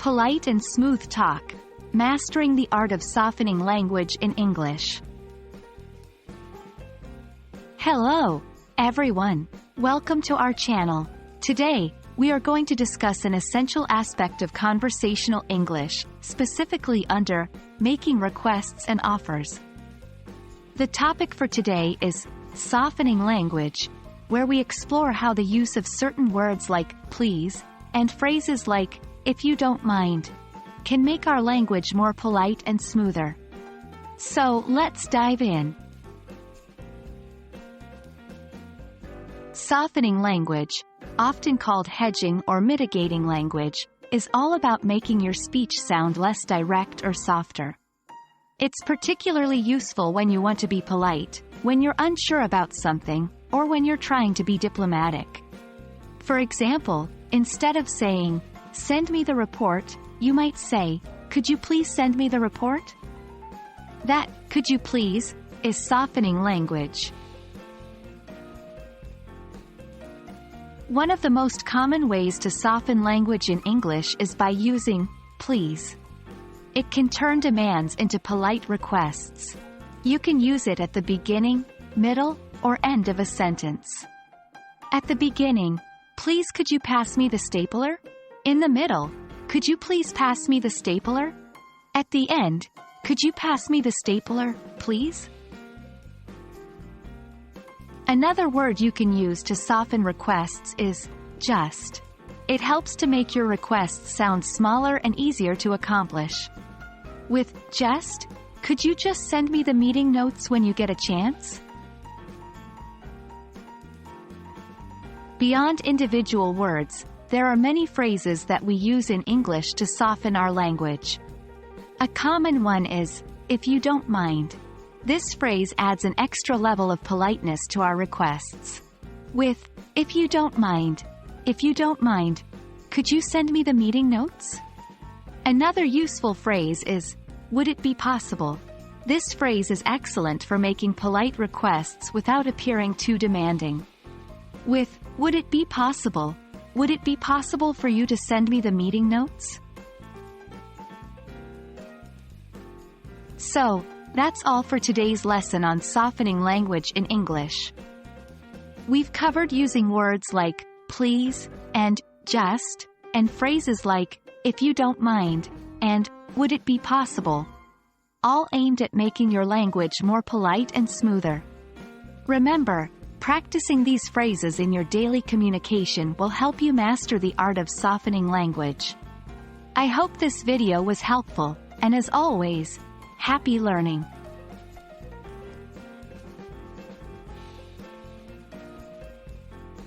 Polite and smooth talk. Mastering the art of softening language in English. Hello, everyone. Welcome to our channel. Today, we are going to discuss an essential aspect of conversational English, specifically under making requests and offers. The topic for today is softening language, where we explore how the use of certain words like please and phrases like if you don't mind can make our language more polite and smoother. So, let's dive in. Softening language, often called hedging or mitigating language, is all about making your speech sound less direct or softer. It's particularly useful when you want to be polite, when you're unsure about something, or when you're trying to be diplomatic. For example, instead of saying, "Send me the report," you might say, "Could you please send me the report?" That, "could you please," is softening language. One of the most common ways to soften language in English is by using please. It can turn demands into polite requests. You can use it at the beginning, middle, or end of a sentence. At the beginning, "Please could you pass me the stapler?" In the middle, "Could you please pass me the stapler?" At the end, "Could you pass me the stapler, please?" Another word you can use to soften requests is just. It helps to make your requests sound smaller and easier to accomplish. With just, "Could you just send me the meeting notes when you get a chance?" Beyond individual words, there are many phrases that we use in English to soften our language. A common one is, "if you don't mind." This phrase adds an extra level of politeness to our requests. With, "if you don't mind," "could you send me the meeting notes?" Another useful phrase is, "would it be possible?" This phrase is excellent for making polite requests without appearing too demanding. With, "would it be possible?" "Would it be possible for you to send me the meeting notes?" So, that's all for today's lesson on softening language in English. We've covered using words like please and just, and phrases like if you don't mind and would it be possible, all aimed at making your language more polite and smoother. Remember, practicing these phrases in your daily communication will help you master the art of softening language. I hope this video was helpful, and as always, happy learning!